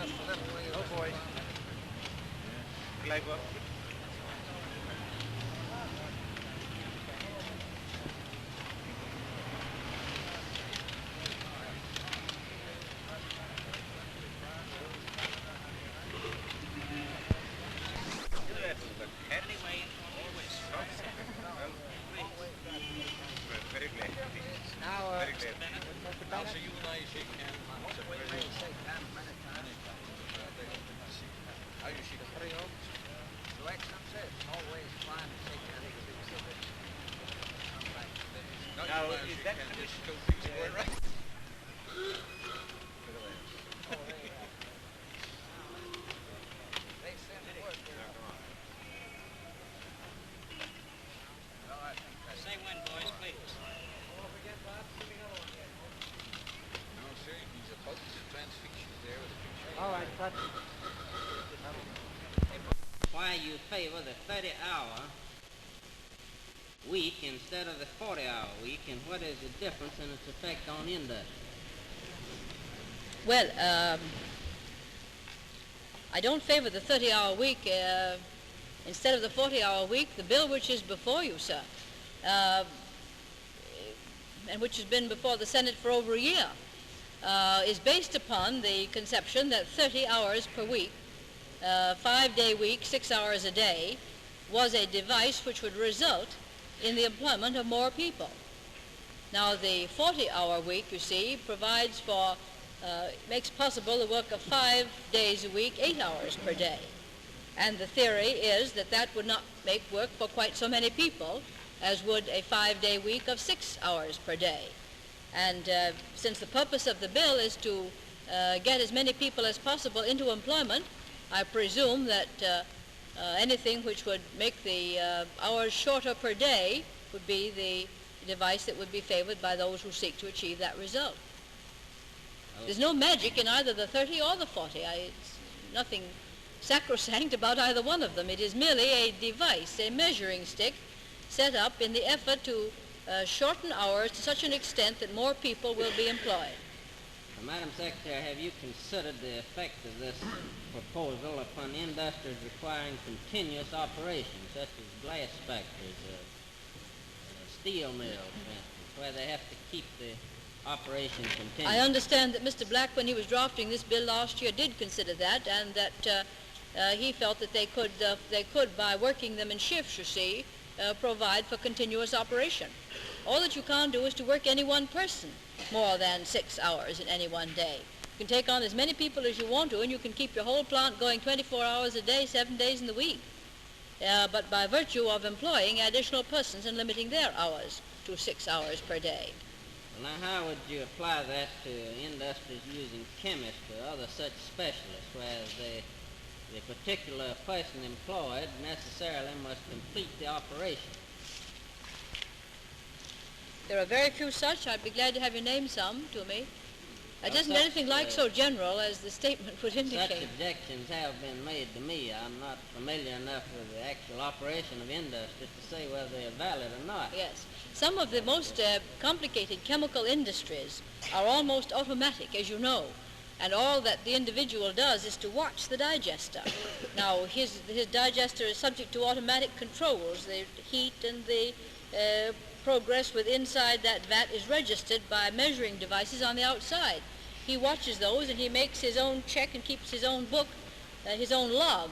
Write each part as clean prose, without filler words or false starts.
Oh boy. Glide up. Very glad. Now, Very glad. now, so you and I shake hands. How you shake hands? Like some said, always fine to shake hands. Now, is that going right? They send the word. Say when, boys, please. No, sir, he's about to transfixion there with a picture. All right, cut. Why you favor the 30-hour week instead of the 40-hour week, and what is the difference in its effect on industry? Well, I don't favor the 30-hour week instead of the 40-hour week. The bill which is before you, sir, and which has been before the Senate for over a year, is based upon the conception that 30 hours per week, 5-day week, 6 hours a day, was a device which would result in the employment of more people. Now, the 40-hour week, you see, provides for, makes possible the work of 5 days a week, 8 hours per day. And the theory is that that would not make work for quite so many people as would a 5-day week of 6 hours per day. And since the purpose of the bill is to get as many people as possible into employment, I presume that anything which would make the hours shorter per day would be the device that would be favored by those who seek to achieve that result. There's no magic in either the 30 or the 40. It's nothing sacrosanct about either one of them. It is merely a device, a measuring stick, set up in the effort to shorten hours to such an extent that more people will be employed. Madam Secretary, have you considered the effect of this proposal upon industries requiring continuous operation, such as glass factories, steel mills, for instance, where they have to keep the operation continuous? I understand that Mr. Black, when he was drafting this bill last year, did consider that, and that he felt that they could, by working them in shifts, you see, provide for continuous operation. All that you can't do is to work any one person more than 6 hours in any one day. You can take on as many people as you want to, and you can keep your whole plant going 24 hours a day, 7 days in the week. But by virtue of employing additional persons and limiting their hours to 6 hours per day. Well, now, how would you apply that to industries using chemists or other such specialists, where the particular person employed necessarily must complete the operation? There are very few such. I'd be glad to have you name some to me. It isn't anything like so general as the statement would indicate. Such objections have been made to me. I'm not familiar enough with the actual operation of industry to say whether they are valid or not. Yes. Some of the most complicated chemical industries are almost automatic, as you know, and all that the individual does is to watch the digester. Now, his digester is subject to automatic controls. The heat and the progress with inside that vat is registered by measuring devices on the outside. He watches those and he makes his own check and keeps his own book, his own log,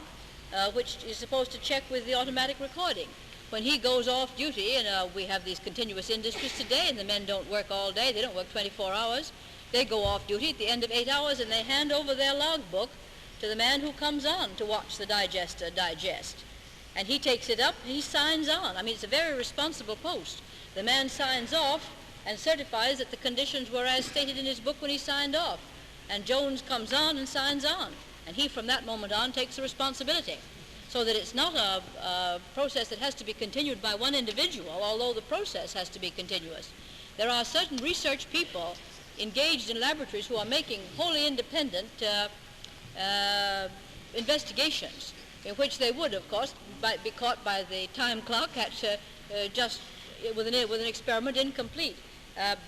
which is supposed to check with the automatic recording. When he goes off duty, and we have these continuous industries today, and the men don't work all day, they don't work 24 hours, they go off duty at the end of 8 hours and they hand over their log book to the man who comes on to watch the digester digest. And he takes it up and he signs on. I mean, it's a very responsible post. The man signs off and certifies that the conditions were as stated in his book when he signed off. And Jones comes on and signs on. And he, from that moment on, takes the responsibility. So that it's not a process that has to be continued by one individual, although the process has to be continuous. There are certain research people engaged in laboratories who are making wholly independent investigations, in which they would, of course, be caught by the time clock at just with an experiment incomplete.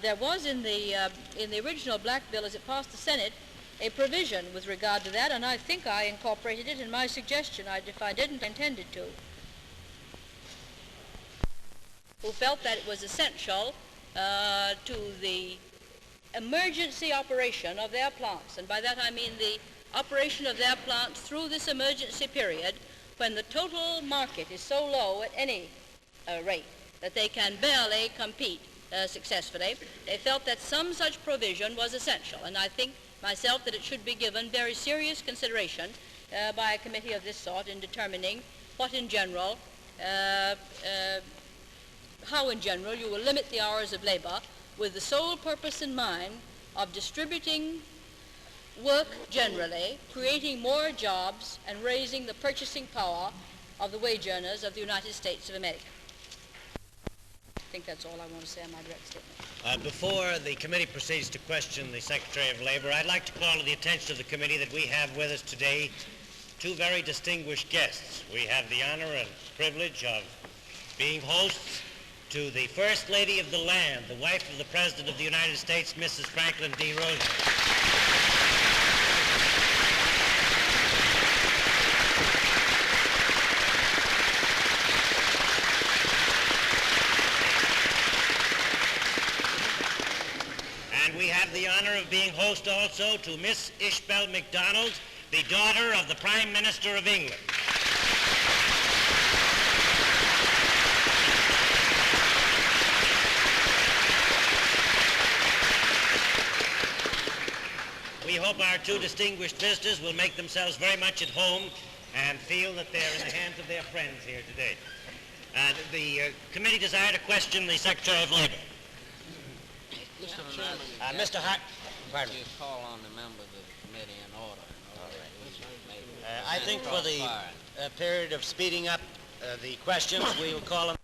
There was in the original Black bill, as it passed the Senate, a provision with regard to that, and I think I incorporated it in my suggestion. If I didn't, I intended to. Who felt that it was essential to the emergency operation of their plants, and by that I mean the operation of their plants through this emergency period when the total market is so low at any rate that they can barely compete successfully. They felt that some such provision was essential, and I think myself that it should be given very serious consideration by a committee of this sort in determining what in general, how in general you will limit the hours of labor with the sole purpose in mind of distributing work generally, creating more jobs, and raising the purchasing power of the wage earners of the United States of America. I think that's all I want to say on my direct statement. Before the committee proceeds to question the Secretary of Labor, I'd like to call to the attention of the committee that we have with us today two very distinguished guests. We have the honor and privilege of being hosts to the First Lady of the land, the wife of the President of the United States, Mrs. Franklin D. Roosevelt. And we have the honor of being host also to Miss Ishbel Macdonald, the daughter of the Prime Minister of England. We hope our two distinguished visitors will make themselves very much at home and feel that they're in the hands of their friends here today. The committee desire to question the Secretary of Labor. Mr. Hart, pardon me. You call on the members of the committee in order. I think for the period of speeding up the questions, we will call on